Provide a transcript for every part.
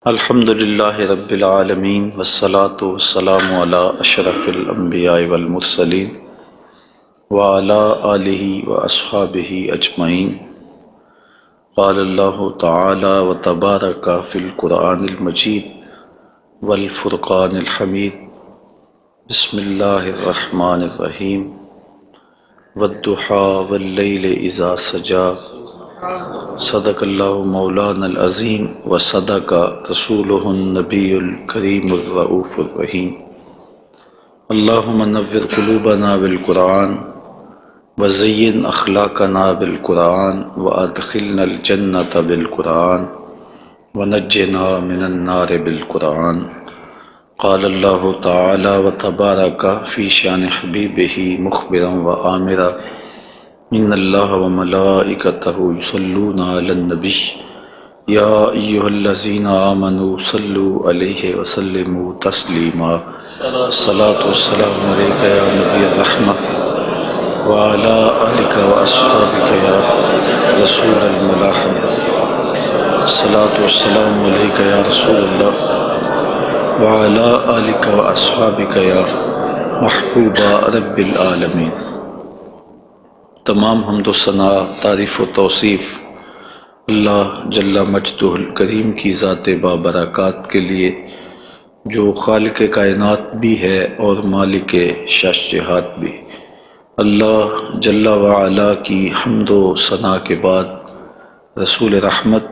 الحمد للہ رب العالمین والصلاة والسلام علی اشرف الانبیاء والمرسلین وعلی آلہ واصحابہ اجمعین۔ قال اللہ تعالی وتبارک فی القرآن المجید والفرقان الحمید۔ بسم اللہ الرحمن الرحیم۔ والضحی واللیل اذا سجی، صدق اللہ مولانا العظیم وصدق رسولہ النبی الکریم الرؤوف الرحیم۔ اللہم نور قلوبنا بالقرآن وزین اخلاقنا بالقرآن وادخلنا الجنۃ بالقرآن ونجنا من النار بالقرآن۔ قال اللہ تعالی وتبارک فی شان حبیبہ مخبرا وآمرا، ان اللہ وملائکتہ یصلون علی النبی یا ایہا الذین آمنوا صلوا علیہ وسلموا تسلیما۔ الصلاۃ والسلام علیک یا نبی الرحمہ وعلی آلک واصحابک یا رسول الملاحمہ۔ الصلاۃ والسلام علیک یا رسول اللہ وعلی آلک واصحابک یا محبوب رب العالمین۔ تمام حمد و ثناء، تعریف و توصیف اللہ جل مجدہ الکریم کی ذات بابرکات کے لیے، جو خالق کائنات بھی ہے اور مالک شاشہات بھی۔ اللہ جل وعلا کی حمد و ثناء کے بعد رسول رحمت،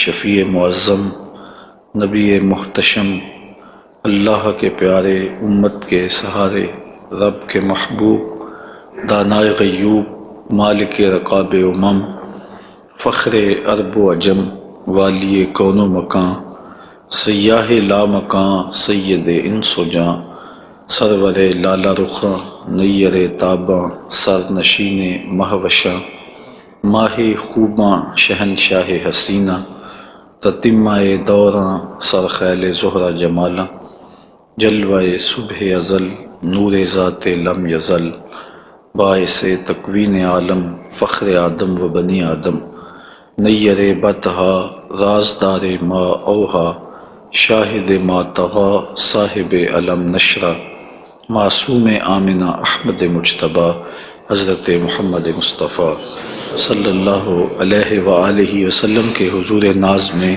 شفیع معظم، نبی محتشم، اللہ کے پیارے، امت کے سہارے، رب کے محبوب، دانائے غیوب، مالک رقاب امم، فخر عرب و عجم، والی کون و مکان، سیاہ لا مکان، سید انس و جاں، سرور لالا رخاں، نیر تاباں، سر نشین مہوشاں، ماہ خوباں، شہنشاہ حسینہ، تتمہ دوراں، سرخیل زہرہ جمالاں، جلوہ صبح ازل، نور ذات لم یزل، باعث تکوین عالم، فخر آدم و بنی آدم، نیر بطحا، رازدار ما اوہا، شاہد ما طغا، صاحب علم نشرہ، معصوم آمنہ احمد مجتبیٰ، حضرت محمد مصطفیٰ صلی اللہ علیہ وآلہ وسلم کے حضور ناز میں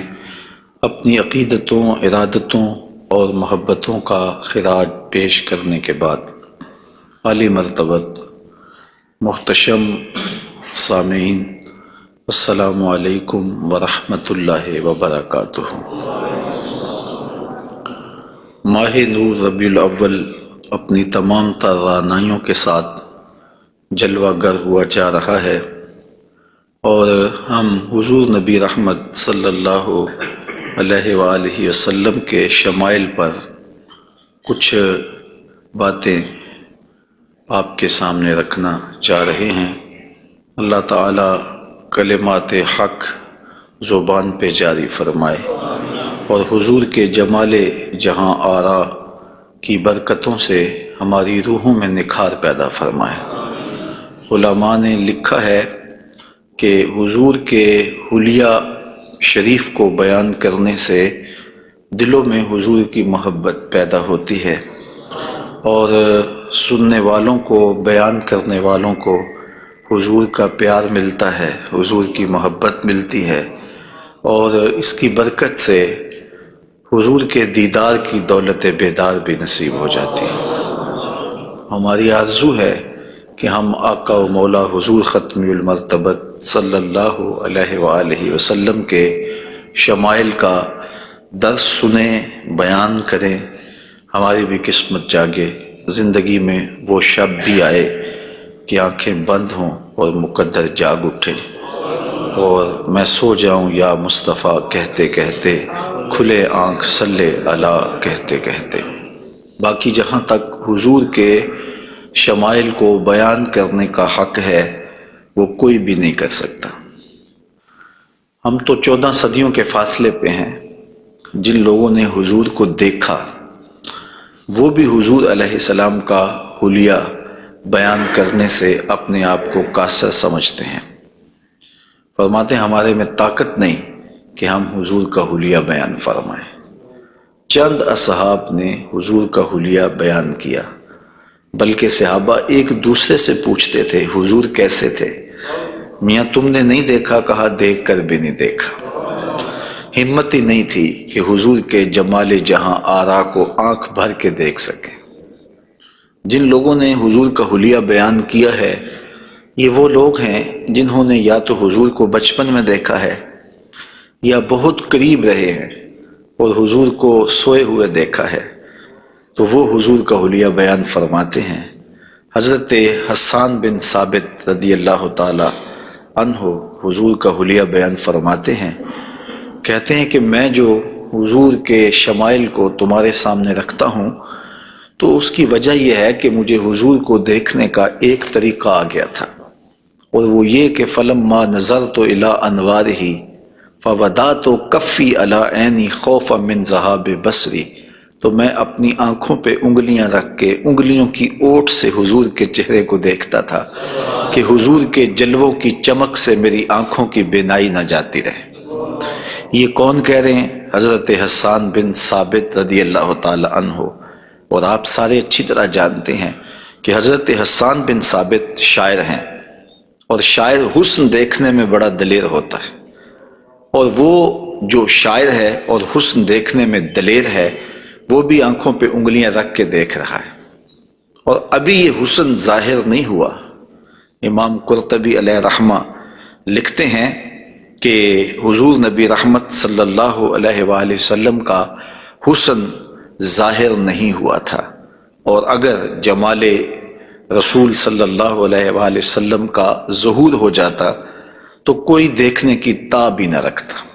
اپنی عقیدتوں، ارادتوں اور محبتوں کا خراج پیش کرنے کے بعد، عالی مرتبت محتشم سامعین، السلام علیکم ورحمۃ اللہ وبرکاتہ۔ ماہ نور ربیع الاول اپنی تمام تر رعنائیوں کے ساتھ جلوہ گر ہوا جا رہا ہے، اور ہم حضور نبی رحمت صلی اللہ علیہ وآلہ وسلم کے شمائل پر کچھ باتیں آپ کے سامنے رکھنا چاہ رہے ہیں۔ اللہ تعالیٰ کلمات حق زبان پہ جاری فرمائے، اور حضور کے جمال جہاں آرا کی برکتوں سے ہماری روحوں میں نکھار پیدا فرمائے۔ علماء نے لکھا ہے کہ حضور کے حلیہ شریف کو بیان کرنے سے دلوں میں حضور کی محبت پیدا ہوتی ہے، اور سننے والوں کو، بیان کرنے والوں کو حضور کا پیار ملتا ہے، حضور کی محبت ملتی ہے، اور اس کی برکت سے حضور کے دیدار کی دولت بیدار بھی نصیب ہو جاتی ہے۔ ہماری آرزو ہے کہ ہم آقا و مولا حضور ختمی المرتبت صلی اللہ علیہ وآلہ وسلم کے شمائل کا درس سنیں، بیان کریں، ہماری بھی قسمت جاگے، زندگی میں وہ شب بھی آئے کہ آنکھیں بند ہوں اور مقدر جاگ اٹھے، اور میں سو جاؤں یا مصطفیٰ کہتے کہتے، کھلے آنکھ صلی اللہ کہتے کہتے۔ باقی جہاں تک حضور کے شمائل کو بیان کرنے کا حق ہے، وہ کوئی بھی نہیں کر سکتا۔ ہم تو 14 صدیوں کے فاصلے پہ ہیں۔ جن لوگوں نے حضور کو دیکھا، وہ بھی حضور علیہ السلام کا حلیہ بیان کرنے سے اپنے آپ کو قاصر سمجھتے ہیں۔ فرماتے ہیں ہمارے میں طاقت نہیں کہ ہم حضور کا حلیہ بیان فرمائیں۔ چند اصحاب نے حضور کا حلیہ بیان کیا، بلکہ صحابہ ایک دوسرے سے پوچھتے تھے حضور کیسے تھے؟ میاں تم نے نہیں دیکھا؟ کہا دیکھ کر بھی نہیں دیکھا۔ ہمت ہی نہیں تھی کہ حضور کے جمال جہاں آرا کو آنکھ بھر کے دیکھ سکیں۔ جن لوگوں نے حضور کا حلیہ بیان کیا ہے یہ وہ لوگ ہیں جنہوں نے یا تو حضور کو بچپن میں دیکھا ہے یا بہت قریب رہے ہیں اور حضور کو سوئے ہوئے دیکھا ہے، تو وہ حضور کا حلیہ بیان فرماتے ہیں۔ حضرت حسان بن ثابت رضی اللہ تعالی عنہ حضور کا حلیہ بیان فرماتے ہیں، کہتے ہیں کہ میں جو حضور کے شمائل کو تمہارے سامنے رکھتا ہوں تو اس کی وجہ یہ ہے کہ مجھے حضور کو دیکھنے کا ایک طریقہ آ گیا تھا، اور وہ یہ کہ فلما نظرت الی انوارہ فودعت کفی علی عینی خوفا من ذہاب بصری، تو میں اپنی آنکھوں پہ انگلیاں رکھ کے انگلیوں کی اوٹ سے حضور کے چہرے کو دیکھتا تھا کہ حضور کے جلووں کی چمک سے میری آنکھوں کی بینائی نہ جاتی رہے۔ یہ کون کہہ رہے ہیں؟ حضرت حسان بن ثابت رضی اللہ تعالی عنہ۔ اور آپ سارے اچھی طرح جانتے ہیں کہ حضرت حسان بن ثابت شاعر ہیں، اور شاعر حسن دیکھنے میں بڑا دلیر ہوتا ہے، اور وہ جو شاعر ہے اور حسن دیکھنے میں دلیر ہے وہ بھی آنکھوں پہ انگلیاں رکھ کے دیکھ رہا ہے، اور ابھی یہ حسن ظاہر نہیں ہوا۔ امام قرطبی علیہ رحمہ لکھتے ہیں کہ حضور نبی رحمت صلی اللہ علیہ وآلہ وسلم کا حسن ظاہر نہیں ہوا تھا، اور اگر جمال رسول صلی اللہ علیہ وآلہ وسلم کا ظہور ہو جاتا تو کوئی دیکھنے کی تاب ہی نہ رکھتا۔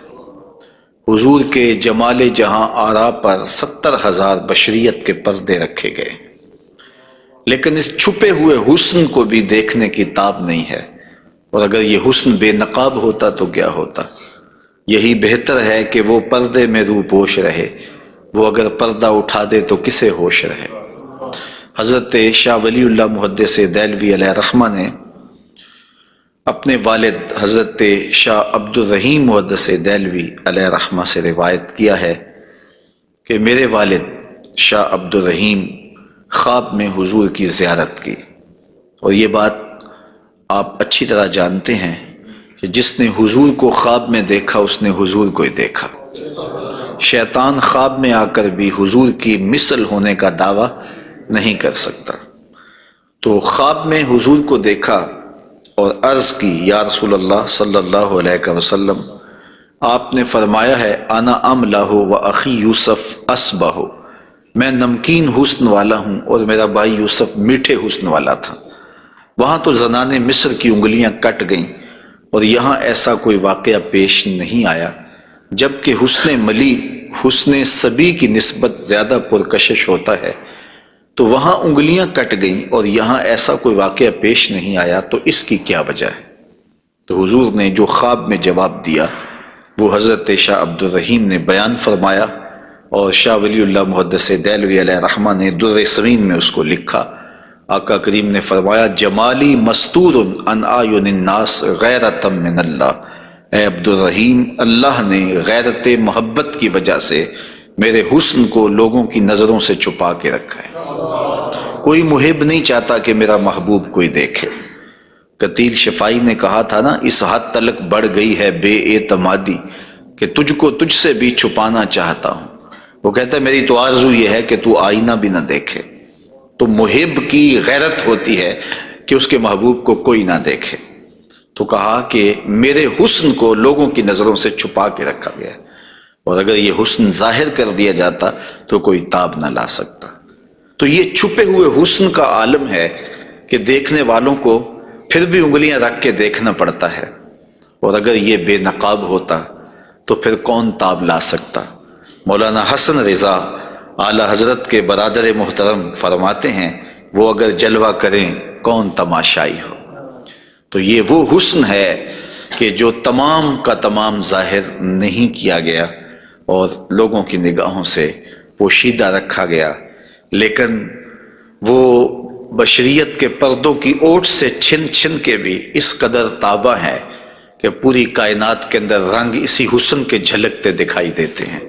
حضور کے جمال جہاں آرا پر 70,000 بشریت کے پردے رکھے گئے، لیکن اس چھپے ہوئے حسن کو بھی دیکھنے کی تاب نہیں ہے، اور اگر یہ حسن بے نقاب ہوتا تو کیا ہوتا؟ یہی بہتر ہے کہ وہ پردے میں روح پوش رہے، وہ اگر پردہ اٹھا دے تو کسے ہوش رہے۔ حضرت شاہ ولی اللہ محدث دہلوی علیہ رحمہ نے اپنے والد حضرت شاہ عبد الرحیم محدث دہلوی علیہ رحمہ سے روایت کیا ہے کہ میرے والد شاہ عبد الرحیم خواب میں حضور کی زیارت کی، اور یہ بات آپ اچھی طرح جانتے ہیں کہ جس نے حضور کو خواب میں دیکھا اس نے حضور کو ہی دیکھا۔ شیطان خواب میں آ کر بھی حضور کی مثل ہونے کا دعویٰ نہیں کر سکتا۔ تو خواب میں حضور کو دیکھا اور عرض کی یا رسول اللہ صلی اللہ علیہ وسلم، آپ نے فرمایا ہے انا املہ و اخی یوسف اصبہ، میں نمکین حسن والا ہوں اور میرا بھائی یوسف میٹھے حسن والا تھا۔ وہاں تو زنان مصر کی انگلیاں کٹ گئیں، اور یہاں ایسا کوئی واقعہ پیش نہیں آیا، جبکہ حسن ملی حسن صبی کی نسبت زیادہ پرکشش ہوتا ہے، تو وہاں انگلیاں کٹ گئیں اور یہاں ایسا کوئی واقعہ پیش نہیں آیا، تو اس کی کیا وجہ ہے؟ تو حضور نے جو خواب میں جواب دیا وہ حضرت شاہ عبد الرحیم نے بیان فرمایا، اور شاہ ولی اللہ محدث دہلوی علیہ رحمہ نے در سمین میں اس کو لکھا۔ آقا کریم نے فرمایا جمالی مستور عن اعین الناس غیرۃ من اللہ، اے عبد الرحیم، اللہ نے غیرت محبت کی وجہ سے میرے حسن کو لوگوں کی نظروں سے چھپا کے رکھا ہے۔ کوئی محب نہیں چاہتا کہ میرا محبوب کوئی دیکھے۔ قتیل شفائی نے کہا تھا نا، اس حد تلک بڑھ گئی ہے بے اعتمادی کہ تجھ کو تجھ سے بھی چھپانا چاہتا ہوں۔ وہ کہتا ہے میری تو آرزو یہ ہے کہ تو آئینہ بھی نہ دیکھے۔ تو محب کی غیرت ہوتی ہے کہ اس کے محبوب کو کوئی نہ دیکھے، تو کہا کہ میرے حسن کو لوگوں کی نظروں سے چھپا کے رکھا گیا ہے، اور اگر یہ حسن ظاہر کر دیا جاتا تو کوئی تاب نہ لا سکتا۔ تو یہ چھپے ہوئے حسن کا عالم ہے کہ دیکھنے والوں کو پھر بھی انگلیاں رکھ کے دیکھنا پڑتا ہے، اور اگر یہ بے نقاب ہوتا تو پھر کون تاب لا سکتا؟ مولانا حسن رضا اعلی حضرت کے برادر محترم فرماتے ہیں وہ اگر جلوہ کریں کون تماشائی ہو۔ تو یہ وہ حسن ہے کہ جو تمام کا تمام ظاہر نہیں کیا گیا اور لوگوں کی نگاہوں سے پوشیدہ رکھا گیا، لیکن وہ بشریت کے پردوں کی اوٹ سے چھن چھن کے بھی اس قدر تابہ ہے کہ پوری کائنات کے اندر رنگ اسی حسن کے جھلکتے دکھائی دیتے ہیں،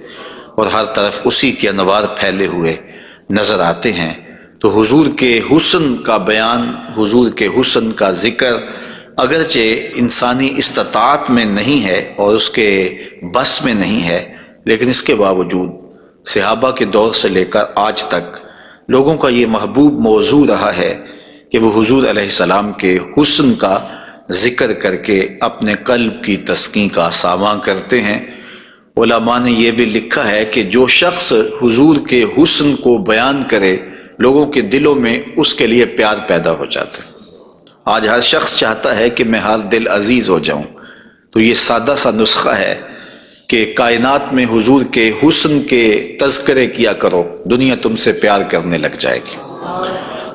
اور ہر طرف اسی کے انوار پھیلے ہوئے نظر آتے ہیں۔ تو حضور کے حسن کا بیان، حضور کے حسن کا ذکر اگرچہ انسانی استطاعت میں نہیں ہے اور اس کے بس میں نہیں ہے، لیکن اس کے باوجود صحابہ کے دور سے لے کر آج تک لوگوں کا یہ محبوب موضوع رہا ہے کہ وہ حضور علیہ السلام کے حسن کا ذکر کر کے اپنے قلب کی تسکین کا ساماں کرتے ہیں۔ علماء نے یہ بھی لکھا ہے کہ جو شخص حضور کے حسن کو بیان کرے لوگوں کے دلوں میں اس کے لیے پیار پیدا ہو جاتا ہے۔ آج ہر شخص چاہتا ہے کہ میں ہر دل عزیز ہو جاؤں، تو یہ سادہ سا نسخہ ہے کہ کائنات میں حضور کے حسن کے تذکرے کیا کرو، دنیا تم سے پیار کرنے لگ جائے گی۔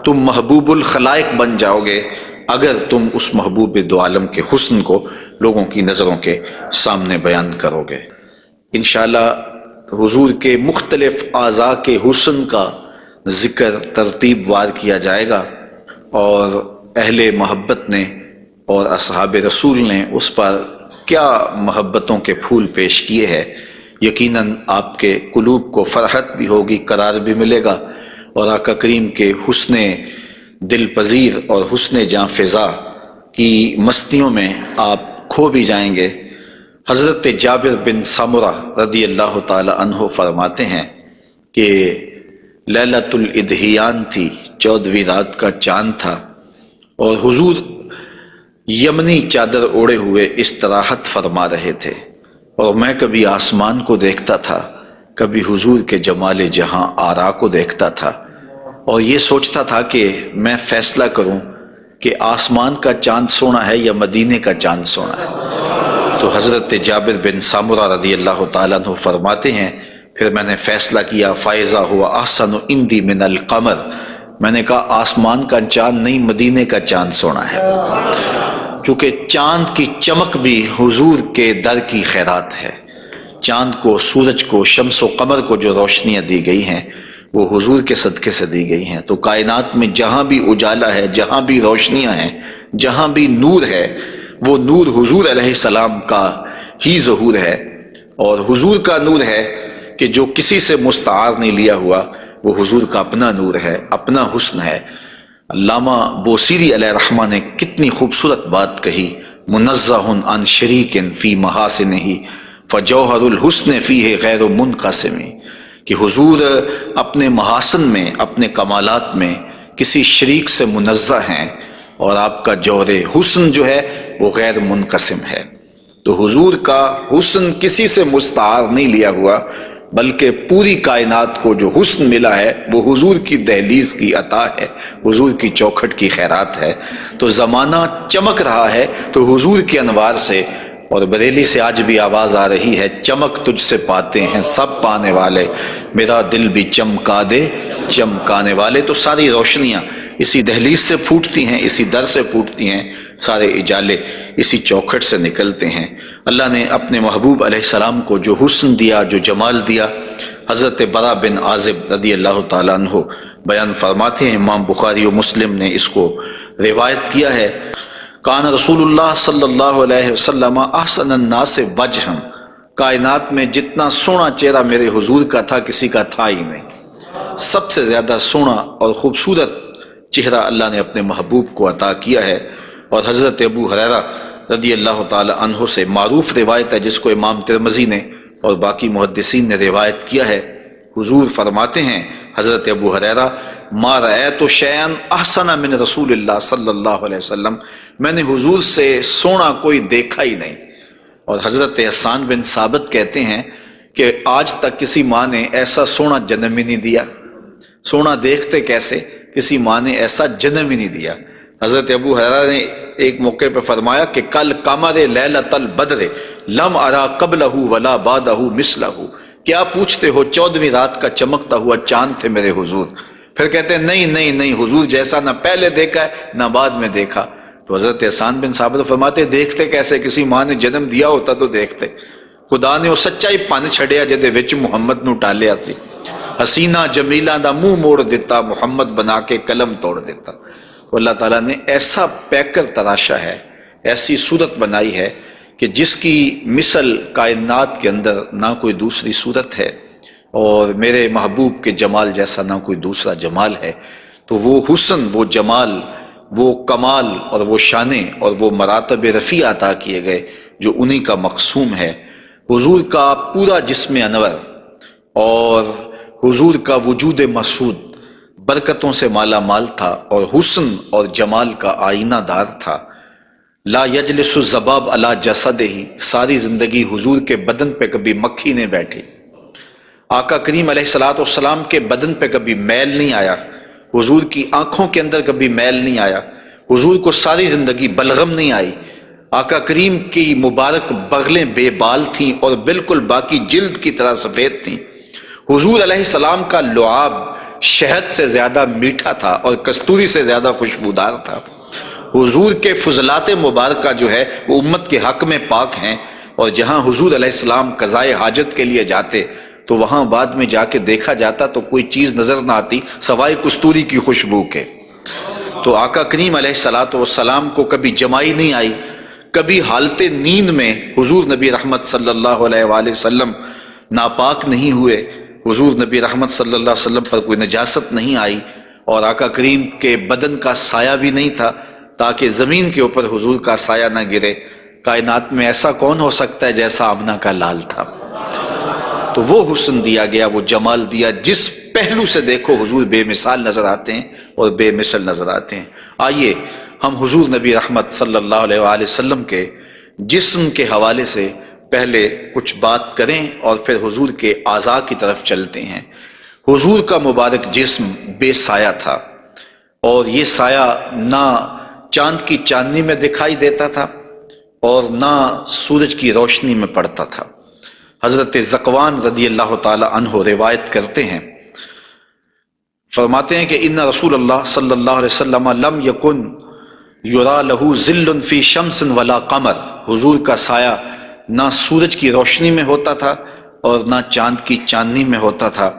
تم محبوب الخلائق بن جاؤ گے اگر تم اس محبوب دو عالم کے حسن کو لوگوں کی نظروں کے سامنے بیان کرو گے۔ انشاءاللہ حضور کے مختلف اعضاء کے حسن کا ذکر ترتیب وار کیا جائے گا، اور اہل محبت نے اور اصحاب رسول نے اس پر کیا محبتوں کے پھول پیش کیے ہیں۔ یقیناً آپ کے قلوب کو فرحت بھی ہوگی، قرار بھی ملے گا، اور آقا کریم کے حسن دل پذیر اور حسن جاں فضا کی مستیوں میں آپ کھو بھی جائیں گے۔ حضرت جابر بن سمرہ رضی اللہ تعالی عنہ فرماتے ہیں کہ لیلۃ الادحیان تھی، 14ویں رات کا چاند تھا، اور حضور یمنی چادر اوڑے ہوئے استراحت فرما رہے تھے، اور میں کبھی آسمان کو دیکھتا تھا، کبھی حضور کے جمال جہاں آرا کو دیکھتا تھا، اور یہ سوچتا تھا کہ میں فیصلہ کروں کہ آسمان کا چاند سونا ہے یا مدینے کا چاند سونا ہے۔ تو حضرت جابر بن سمرہ رضی اللہ تعالیٰ عنہ فرماتے ہیں پھر میں نے فیصلہ کیا فائزہ ہوا احسن عندی من القمر، میں نے کہا آسمان کا چاند نہیں مدینے کا چاند سونا ہے، چونکہ چاند کی چمک بھی حضور کے در کی خیرات ہے۔ چاند کو، سورج کو، شمس و قمر کو جو روشنیاں دی گئی ہیں وہ حضور کے صدقے سے دی گئی ہیں۔ تو کائنات میں جہاں بھی اجالا ہے، جہاں بھی روشنیاں ہیں، جہاں بھی نور ہے، وہ نور حضور علیہ السلام کا ہی ظہور ہے، اور حضور کا نور ہے کہ جو کسی سے مستعار نہیں لیا ہوا، وہ حضور کا اپنا نور ہے، اپنا حسن ہے۔ علامہ بوصیری علیہ رحمہ نے کتنی خوبصورت بات کہی، منزہ عن شریک فی محاسنہ فجوہر الحسن فیہ غیر منقسم، کہ حضور اپنے محاسن میں، اپنے کمالات میں کسی شریک سے منزہ ہیں، اور آپ کا جوہر حسن جو ہے وہ غیر منقسم ہے۔ تو حضور کا حسن کسی سے مستعار نہیں لیا ہوا، بلکہ پوری کائنات کو جو حسن ملا ہے وہ حضور کی دہلیز کی عطا ہے، حضور کی چوکھٹ کی خیرات ہے۔ تو زمانہ چمک رہا ہے تو حضور کے انوار سے، اور بریلی سے آج بھی آواز آ رہی ہے، چمک تجھ سے پاتے ہیں سب پانے والے، میرا دل بھی چمکا دے چمکانے والے۔ تو ساری روشنیاں اسی دہلیز سے پھوٹتی ہیں، اسی در سے پھوٹتی ہیں، سارے اجالے اسی چوکھٹ سے نکلتے ہیں۔ اللہ نے اپنے محبوب علیہ السلام کو جو حسن دیا، جو جمال دیا، حضرت برا بن عازب رضی اللہ تعالیٰ عنہ بیان فرماتے ہیں، امام بخاری و مسلم نے اس کو روایت کیا ہے، کان رسول اللہ صلی اللہ علیہ وسلم احسن الناس وجہا، کائنات میں جتنا سونا چہرہ میرے حضور کا تھا کسی کا تھا ہی نہیں، سب سے زیادہ سونا اور خوبصورت چہرہ اللہ نے اپنے محبوب کو عطا کیا ہے۔ اور حضرت ابو ہریرہ رضی اللہ تعالی عنہ سے معروف روایت ہے جس کو امام ترمذی نے اور باقی محدثین نے روایت کیا ہے، حضور فرماتے ہیں حضرت ابو ہریرہ، ما رأیت شیئا احسن من رسول اللہ صلی اللہ علیہ وسلم، میں نے حضور سے سونا کوئی دیکھا ہی نہیں۔ اور حضرت حسان بن ثابت کہتے ہیں کہ آج تک کسی ماں نے ایسا سونا جنم ہی نہیں دیا، سونا دیکھتے کیسے، کسی ماں نے ایسا جنم ہی نہیں دیا۔ حضرت ابو ہریرہ نے ایک موقع پہ فرمایا کہ کل قمر لیلۃ البدر لم ارا قبلہ ولا بعدہ مثلہ، کیا پوچھتے ہو 14ویں رات کا چمکتا ہوا چاند تھے میرے حضور؟ پھر کہتے ہیں نہیں نہیں نہیں، حضور جیسا نہ پہلے دیکھا ہے نہ بعد میں دیکھا۔ تو حضرت حسان بن ثابت فرماتے دیکھتے کیسے، کسی ماں نے جنم دیا ہوتا تو دیکھتے۔ خدا نے وہ سچا ہی پن چھڑیا جدے وچ محمد نو ٹالیا سی، حسینہ جمیلہ دا منہ موڑ دیتا، محمد بنا کے قلم توڑ دیتا۔ اللہ تعالیٰ نے ایسا پیکر تراشا ہے، ایسی صورت بنائی ہے کہ جس کی مثل کائنات کے اندر نہ کوئی دوسری صورت ہے۔ اور میرے محبوب کے جمال جیسا نہ کوئی دوسرا جمال ہے۔ تو وہ حسن، وہ جمال، وہ کمال اور وہ شانیں اور وہ مراتب رفیع عطا کیے گئے جو انہی کا مقسوم ہے۔ حضور کا پورا جسم انور اور حضور کا وجود مسعود برکتوں سے مالا مال تھا اور حسن اور جمال کا آئینہ دار تھا۔ لا یجلس الذباب علی جسدہ، ساری زندگی حضور کے بدن پہ کبھی مکھی نہیں بیٹھی۔ آقا کریم علیہ الصلوۃ والسلام کے بدن پہ کبھی میل نہیں آیا، حضور کی آنکھوں کے اندر کبھی میل نہیں آیا، حضور کو ساری زندگی بلغم نہیں آئی۔ آقا کریم کی مبارک بغلیں بے بال تھیں اور بالکل باقی جلد کی طرح سفید تھیں۔ حضور علیہ السلام کا لعاب شہد سے زیادہ میٹھا تھا اور کستوری سے زیادہ خوشبودار تھا۔ حضور کے فضلات مبارکہ جو ہے وہ امت کے حق میں پاک ہیں، اور جہاں حضور علیہ السلام قضائے حاجت کے لیے جاتے تو وہاں بعد میں جا کے دیکھا جاتا تو کوئی چیز نظر نہ آتی سوائے کستوری کی خوشبو کے۔ تو آقا کریم علیہ الصلوۃ والسلام کو کبھی جمائی نہیں آئی، کبھی حالت نیند میں حضور نبی رحمت صلی اللہ علیہ وآلہ وسلم ناپاک نہیں ہوئے، حضور نبی رحمت صلی اللہ علیہ وسلم پر کوئی نجاست نہیں آئی، اور آقا کریم کے بدن کا سایہ بھی نہیں تھا تاکہ زمین کے اوپر حضور کا سایہ نہ گرے۔ کائنات میں ایسا کون ہو سکتا ہے جیسا آمنہ کا لال تھا؟ تو وہ حسن دیا گیا، وہ جمال دیا، جس پہلو سے دیکھو حضور بے مثال نظر آتے ہیں اور بے مثل نظر آتے ہیں۔ آئیے ہم حضور نبی رحمت صلی اللہ علیہ وآلہ وسلم کے جسم کے حوالے سے پہلے کچھ بات کریں اور پھر حضور کے اعضاء کی طرف چلتے ہیں۔ حضور کا مبارک جسم بے سایہ تھا، اور یہ سایہ نہ چاند کی چاندنی میں دکھائی دیتا تھا اور نہ سورج کی روشنی میں پڑتا تھا۔ حضرت ذکوان رضی اللہ تعالی عنہ روایت کرتے ہیں، فرماتے ہیں کہ ان رسول اللہ صلی اللہ علیہ وسلم لم یکن یرا لہ ظل فی شمس ولا قمر، حضور کا سایہ نہ سورج کی روشنی میں ہوتا تھا اور نہ چاند کی چاندنی میں ہوتا تھا۔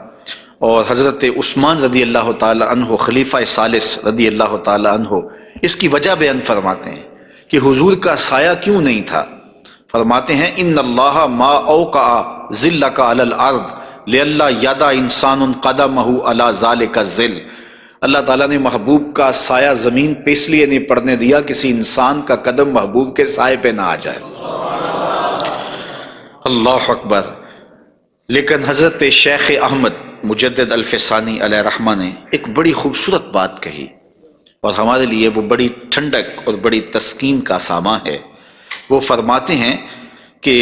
اور حضرت عثمان رضی اللہ تعالی عنہ خلیفہ ثالث رضی اللہ تعالی عنہ اس کی وجہ بیان فرماتے ہیں کہ حضور کا سایہ کیوں نہیں تھا۔ فرماتے ہیں ان اللہ ما اوقع ظلک علی الارض لئلا یدع انسان قدمہ علی ذلک الظل، اللہ تعالیٰ نے محبوب کا سایہ زمین پہ اس لیے نہیں پڑنے دیا کسی انسان کا قدم محبوب کے سائے پہ نہ آ جائے۔ اللہ اکبر۔ لیکن حضرت شیخ احمد مجدد الفسانی علیہ رحمہ نے ایک بڑی خوبصورت بات کہی، اور ہمارے لیے وہ بڑی ٹھنڈک اور بڑی تسکین کا ساماں ہے۔ وہ فرماتے ہیں کہ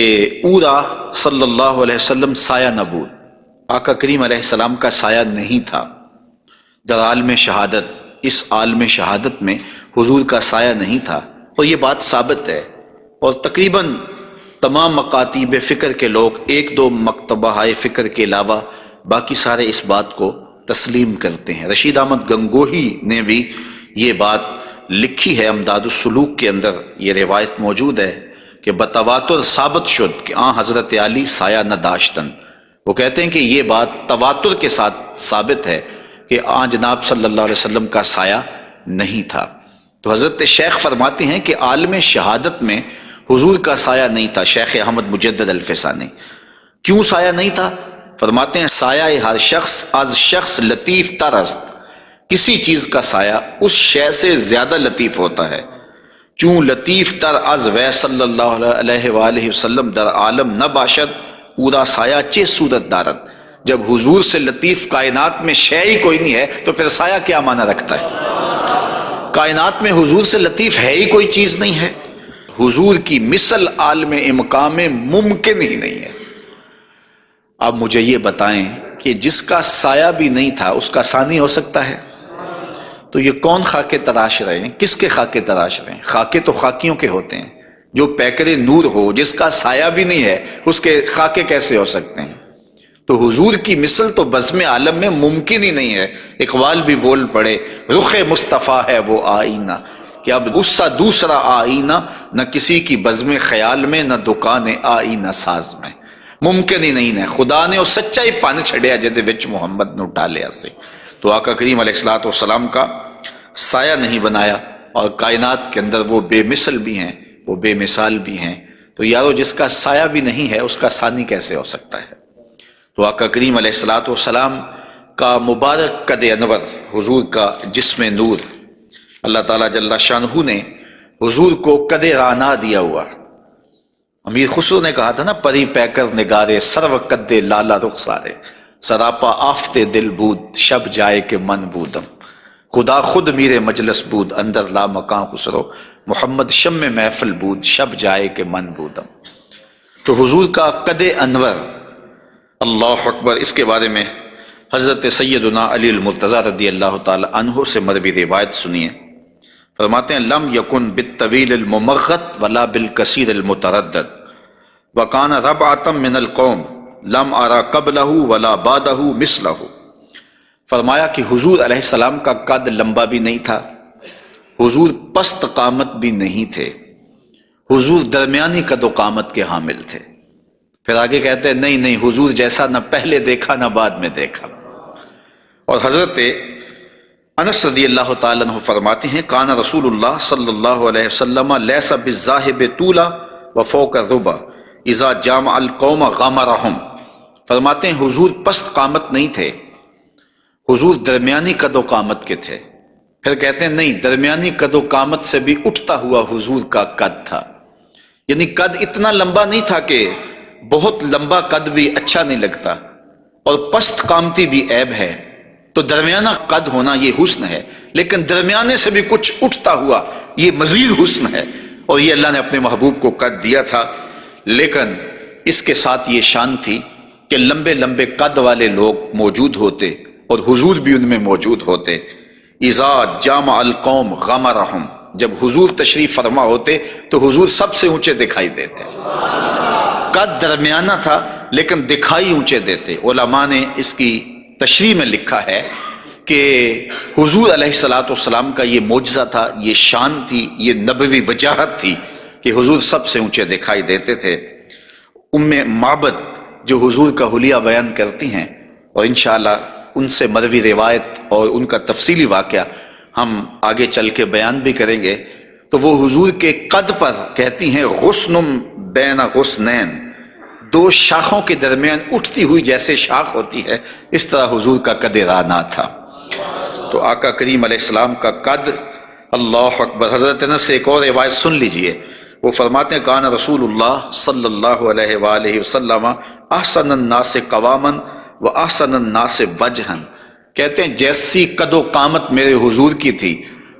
اورا صلی اللہ علیہ وسلم سایہ نبود، آقا کریم علیہ السلام کا سایہ نہیں تھا۔ در عالم شہادت، اس عالم شہادت میں حضور کا سایہ نہیں تھا، اور یہ بات ثابت ہے، اور تقریباً تمام مکاتیب فکر کے لوگ، ایک دو مکتبہ ہائے فکر کے علاوہ باقی سارے اس بات کو تسلیم کرتے ہیں۔ رشید احمد گنگوہی نے بھی یہ بات لکھی ہے، امداد السلوک کے اندر یہ روایت موجود ہے کہ بتواتر ثابت شد کہ حضرت علی سایہ نہ داشتن۔ وہ کہتے ہیں کہ یہ بات تواتر کے ساتھ ثابت ہے کہ جناب صلی اللہ علیہ وسلم کا سایہ نہیں تھا۔ تو حضرت شیخ فرماتے ہیں کہ عالم شہادت میں حضور کا سایہ نہیں تھا۔ شیخ احمد مجدد الفسانی، کیوں سایہ نہیں تھا؟ فرماتے ہیں سایہ ہر شخص از شخص لطیف تر است، کسی چیز کا سایہ اس شے سے زیادہ لطیف ہوتا ہے، چون لطیف تر از وی صلی اللہ علیہ وآلہ وسلم در عالم نہ باشد اورا سایہ چے صورت دارد۔ جب حضور سے لطیف کائنات میں شے ہی کوئی نہیں ہے تو پھر سایہ کیا معنی رکھتا ہے؟ کائنات میں حضور سے لطیف ہے ہی کوئی چیز نہیں ہے، حضور کی مثل عالم امکان میں ممکن ہی نہیں ہے۔ اب مجھے یہ بتائیں کہ جس کا سایہ بھی نہیں تھا اس کا ثانی ہو سکتا ہے؟ تو یہ کون خاکے تراش رہے ہیں؟ کس کے خاکے تراش رہے ہیں؟ خاکے تو خاکیوں کے ہوتے ہیں۔ جو پیکر نور ہو، جس کا سایہ بھی نہیں ہے، اس کے خاکے کیسے ہو سکتے ہیں؟ تو حضور کی مثل تو بزم عالم میں ممکن ہی نہیں ہے۔ اقبال بھی بول پڑے رخ مصطفیٰ ہے وہ آئینہ، کہ اب اس سا دوسرا آئینہ نہ کسی کی بزم خیال میں، نہ دکان آئینہ ساز میں۔ ممکن ہی نہیں ہے۔ خدا نے وہ سچائی پان چھڑیا جدے وچ محمد نو ڈالیا سے۔ تو آقا کریم علیہ الصلوۃ والسلام کا سایہ نہیں بنایا، اور کائنات کے اندر وہ بے مثل بھی ہیں، وہ بے مثال بھی ہیں۔ تو یارو جس کا سایہ بھی نہیں ہے اس کا ثانی کیسے ہو سکتا ہے؟ تو آقا کریم علیہ الصلوۃ والسلام کا مبارک قد انور، حضور کا جسم نور، اللہ تعالیٰ جل شانہ نے حضور کو قد رانا دیا ہوا۔ امیر خسرو نے کہا تھا نا، پری پیکر نگارے سرو قد لالا رخسارے، سراپا آفتے دل بود شب جائے کہ من بودم، خدا خود میرے مجلس بود اندر لا مکان خسرو، محمد شم محفل بود شب جائے کہ من بودم۔ تو حضور کا قد انور، اللہ اکبر، اس کے بارے میں حضرت سیدنا علی المرتضیٰ رضی اللہ تعالی عنہ سے مروی روایت سنیے۔ فرماتے ہیں لم یکن بالطویل الممغت ولا بالکثیر المتردد وکان ربعۃ من القوم لم ارى قبلہ ولا بعدہ مثلہ۔ فرمایا کہ حضور علیہ السلام کا قد لمبا بھی نہیں تھا، حضور پست قامت بھی نہیں تھے، حضور درمیانی قد و قامت کے حامل تھے۔ پھر آگے کہتے ہیں نہیں حضور جیسا نہ پہلے دیکھا نہ بعد میں دیکھا۔ اور حضرت انس رضی اللہ تعالیٰ عنہ فرماتے ہیں کان رسول اللہ صلی اللہ علیہ وسلم لیس بالذاہب طولا وفوق الربا اذا جامع القوم غمرہم۔ فرماتے ہیں حضور پست قامت نہیں تھے، حضور درمیانی قد و قامت کے تھے۔ پھر کہتے ہیں نہیں، درمیانی قد و قامت سے بھی اٹھتا ہوا حضور کا قد تھا، یعنی قد اتنا لمبا نہیں تھا کہ بہت لمبا قد بھی اچھا نہیں لگتا اور پست قامتی بھی عیب ہے، تو درمیانہ قد ہونا یہ حسن ہے، لیکن درمیانے سے بھی کچھ اٹھتا ہوا یہ مزید حسن ہے، اور یہ اللہ نے اپنے محبوب کو قد دیا تھا۔ لیکن اس کے ساتھ یہ شان تھی کہ لمبے لمبے قد والے لوگ موجود ہوتے اور حضور بھی ان میں موجود ہوتے۔ اذا جامع القوم غمرہم، جب حضور تشریف فرما ہوتے تو حضور سب سے اونچے دکھائی دیتے، قد درمیانہ تھا لیکن دکھائی اونچے دیتے۔ علماء نے اس کی تشریح میں لکھا ہے کہ حضور علیہ الصلوۃ والسلام کا یہ معجزہ تھا، یہ شان تھی، یہ نبوی وجاہت تھی کہ حضور سب سے اونچے دکھائی دیتے تھے۔ ام معبد جو حضور کا حلیہ بیان کرتی ہیں، اور انشاءاللہ ان سے مروی روایت اور ان کا تفصیلی واقعہ ہم آگے چل کے بیان بھی کریں گے، تو وہ حضور کے قد پر کہتی ہیں غصن بین غصنین، دو شاخوں کے درمیان اٹھتی ہوئی جیسے شاخ ہوتی ہے، اس طرح حضور کا قد رانا تھا۔ تو آقا کریم علیہ السلام کا قد، اللہ اکبر۔ حضرت انس سے ایک اور روایت سن لیجئے، وہ فرماتے ہیں کان رسول اللہ صلی اللہ علیہ وآلہ وسلم احسن الناس قواما و احسن الناس وجہا، کہتے ہیں جیسی قد و قامت میرے حضور کی تھی،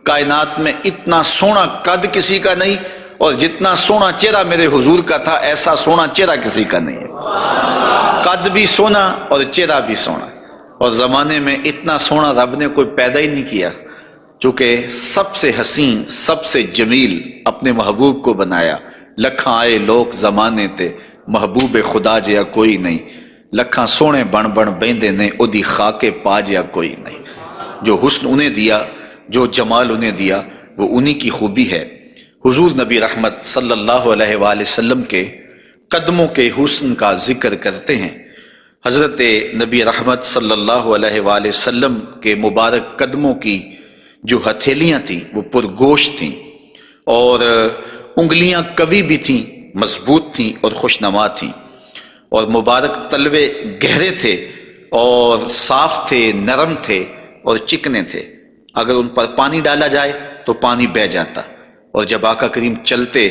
کائنات میں اتنا سونا قد کسی کا نہیں، اور جتنا سونا چہرہ میرے حضور کا تھا ایسا سونا چہرہ کسی کا نہیں ہے۔ قد بھی سونا اور چہرہ بھی سونا، اور زمانے میں اتنا سونا رب نے کوئی پیدا ہی نہیں کیا، چونکہ سب سے حسین سب سے جمیل اپنے محبوب کو بنایا۔ لکھاں آئے لوگ زمانے تے محبوب خدا جیا کوئی نہیں، لکھاں سونے بن بن بیندے نے اودی خاکے پا جیا کوئی نہیں۔ جو حسن انہیں دیا، جو جمال انہیں دیا، وہ انہی کی خوبی ہے۔ حضور نبی رحمت صلی اللہ علیہ وآلہ وسلم کے قدموں کے حسن کا ذکر کرتے ہیں۔ حضرت نبی رحمت صلی اللہ علیہ وآلہ وسلم کے مبارک قدموں کی جو ہتھیلیاں تھیں وہ پرگوشت تھیں، اور انگلیاں قوی بھی تھیں، مضبوط تھیں اور خوشنما تھیں، اور مبارک تلوے گہرے تھے اور صاف تھے، نرم تھے اور چکنے تھے۔ اگر ان پر پانی ڈالا جائے تو پانی بہہ جاتا، اور جب آقا کریم چلتے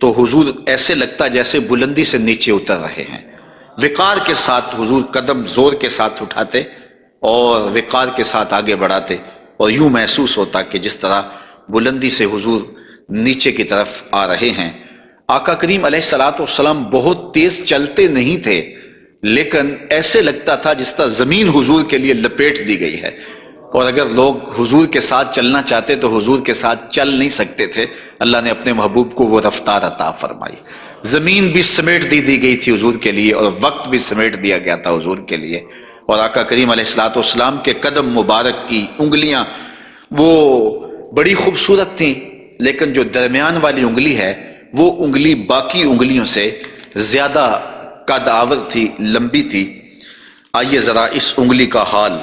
تو حضور ایسے لگتا جیسے بلندی سے نیچے اتر رہے ہیں۔ وقار کے ساتھ حضور قدم زور کے ساتھ اٹھاتے اور وقار کے ساتھ آگے بڑھاتے، اور یوں محسوس ہوتا کہ جس طرح بلندی سے حضور نیچے کی طرف آ رہے ہیں۔ آقا کریم علیہ الصلوۃ والسلام بہت تیز چلتے نہیں تھے، لیکن ایسے لگتا تھا جس طرح زمین حضور کے لیے لپیٹ دی گئی ہے، اور اگر لوگ حضور کے ساتھ چلنا چاہتے تو حضور کے ساتھ چل نہیں سکتے تھے۔ اللہ نے اپنے محبوب کو وہ رفتار عطا فرمائی، زمین بھی سمیٹ دی گئی تھی حضور کے لیے، اور وقت بھی سمیٹ دیا گیا تھا حضور کے لیے۔ اور آقا کریم علیہ الصلوۃ والسلام کے قدم مبارک کی انگلیاں وہ بڑی خوبصورت تھیں، لیکن جو درمیان والی انگلی ہے وہ انگلی باقی انگلیوں سے زیادہ قد آور تھی، لمبی تھی۔ آئیے ذرا اس انگلی کا حال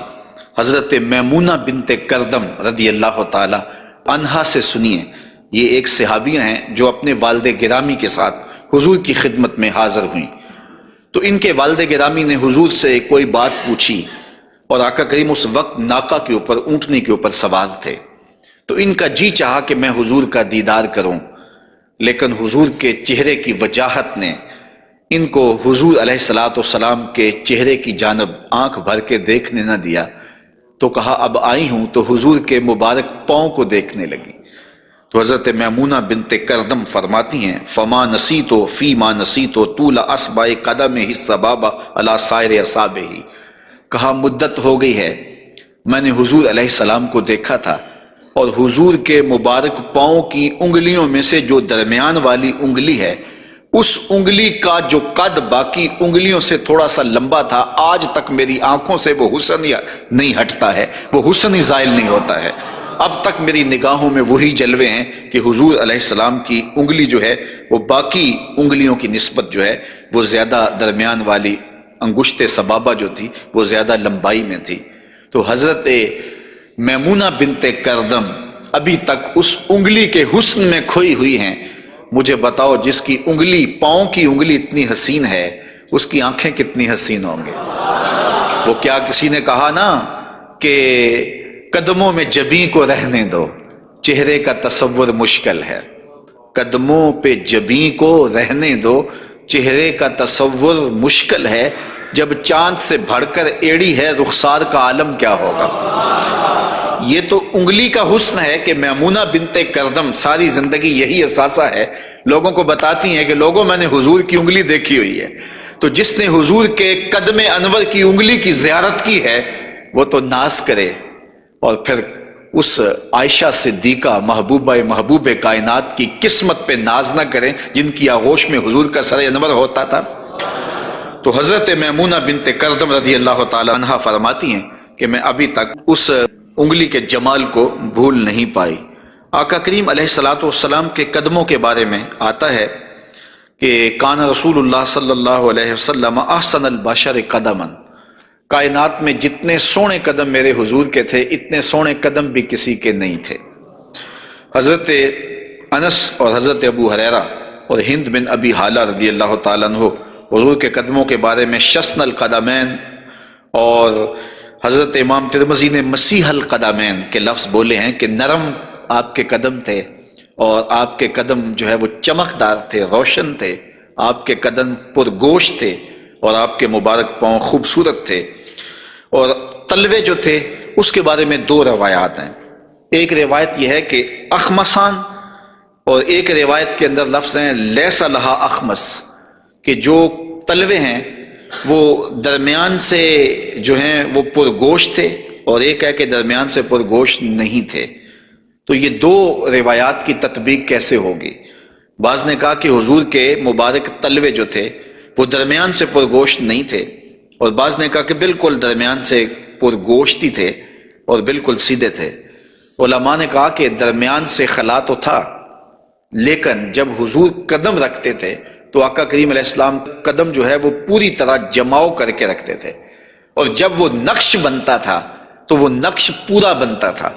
حضرت میمونہ بنت کردم رضی اللہ تعالی عنہا سے سنیے۔ یہ ایک صحابیہ ہیں جو اپنے والد گرامی کے ساتھ حضور کی خدمت میں حاضر ہوئیں۔ تو ان کے والد گرامی نے حضور سے کوئی بات پوچھی، اور آقا کریم اس وقت ناقہ کے اوپر، اونٹنی کے اوپر سوار تھے، تو ان کا جی چاہا کہ میں حضور کا دیدار کروں، لیکن حضور کے چہرے کی وجاہت نے ان کو حضور علیہ السلام کے چہرے کی جانب آنکھ بھر کے دیکھنے نہ دیا، تو کہا اب آئی ہوں تو حضور کے مبارک پاؤں کو دیکھنے لگی۔ تو حضرت میمونہ بنت کردم فرماتی ہیں فما نسیتو فی ما نسیتو طول اصبع قدمہ السبابہ علی سائر اصابعہ، کہا مدت ہو گئی ہے میں نے حضور علیہ السلام کو دیکھا تھا، اور حضور کے مبارک پاؤں کی انگلیوں میں سے جو درمیان والی انگلی ہے، اس انگلی کا جو قد باقی انگلیوں سے تھوڑا سا لمبا تھا، آج تک میری آنکھوں سے وہ حسن نہیں ہٹتا ہے، وہ حسن ہی زائل نہیں ہوتا ہے، اب تک میری نگاہوں میں وہی جلوے ہیں کہ حضور علیہ السلام کی انگلی جو ہے وہ باقی انگلیوں کی نسبت جو ہے وہ زیادہ درمیان والی انگشت سبابہ جو تھی وہ زیادہ لمبائی میں تھی۔ تو حضرت میمونہ بنت کردم ابھی تک اس انگلی کے حسن میں کھوئی ہوئی ہیں۔ مجھے بتاؤ جس کی انگلی، پاؤں کی انگلی اتنی حسین ہے، اس کی آنکھیں کتنی حسین ہوں گے۔ وہ کیا کسی نے کہا نا کہ قدموں میں جبیں کو رہنے دو، چہرے کا تصور مشکل ہے، قدموں پہ جبیں کو رہنے دو، چہرے کا تصور مشکل ہے، جب چاند سے بڑھ کر ایڑی ہے رخسار کا عالم کیا ہوگا۔ یہ تو انگلی کا حسن ہے کہ میمونہ بنت کردم ساری زندگی یہی احساسہ ہے، لوگوں کو بتاتی ہیں کہ لوگوں میں نے حضور کی انگلی دیکھی ہوئی ہے۔ تو جس نے حضور کے قدم انور کی انگلی کی زیارت کی ہے وہ تو ناز کرے، اور پھر اس عائشہ صدیقہ محبوب کائنات کی قسمت پہ ناز نہ کریں جن کی آغوش میں حضور کا سر انور ہوتا تھا۔ تو حضرت میمونہ بنت کردم رضی اللہ تعالی عنہا فرماتی ہیں کہ میں ابھی تک اس انگلی کے جمال کو بھول نہیں پائی۔ آقا کریم علیہ السلام کے قدموں کے بارے میں آتا ہے کہ کان رسول اللہ صلی اللہ علیہ وسلم احسن البشر قدما، کائنات میں جتنے سونے قدم میرے حضور کے تھے اتنے سونے قدم بھی کسی کے نہیں تھے۔ حضرت انس اور حضرت ابو ہریرہ اور ہند بن ابی حالہ رضی اللہ تعالیٰ عنہ حضور کے قدموں کے بارے میں شسن القدمین، اور حضرت امام ترمذی نے مسیح القدمین کے لفظ بولے ہیں کہ نرم آپ کے قدم تھے، اور آپ کے قدم جو ہے وہ چمکدار تھے، روشن تھے، آپ کے قدم پرگوشت تھے، اور آپ کے مبارک پاؤں خوبصورت تھے۔ اور تلوے جو تھے اس کے بارے میں دو روایات ہیں، ایک روایت یہ ہے کہ اخمسان، اور ایک روایت کے اندر لفظ ہیں لیس لہا اخمس، کہ جو تلوے ہیں وہ درمیان سے جو ہیں وہ پرگوشت تھے، اور ایک ہے کہ درمیان سے پرگوشت نہیں تھے۔ تو یہ دو روایات کی تطبیق کیسے ہوگی؟ بعض نے کہا کہ حضور کے مبارک تلوے جو تھے وہ درمیان سے پرگوشت نہیں تھے، اور بعض نے کہا کہ بالکل درمیان سے پرگوشت ہی تھے اور بالکل سیدھے تھے۔ علماء نے کہا کہ درمیان سے خلا تو تھا، لیکن جب حضور قدم رکھتے تھے تو آقا کریم علیہ السلام قدم جو ہے وہ پوری طرح جماؤ کر کے رکھتے تھے، اور جب وہ نقش بنتا تھا تو وہ نقش پورا بنتا تھا۔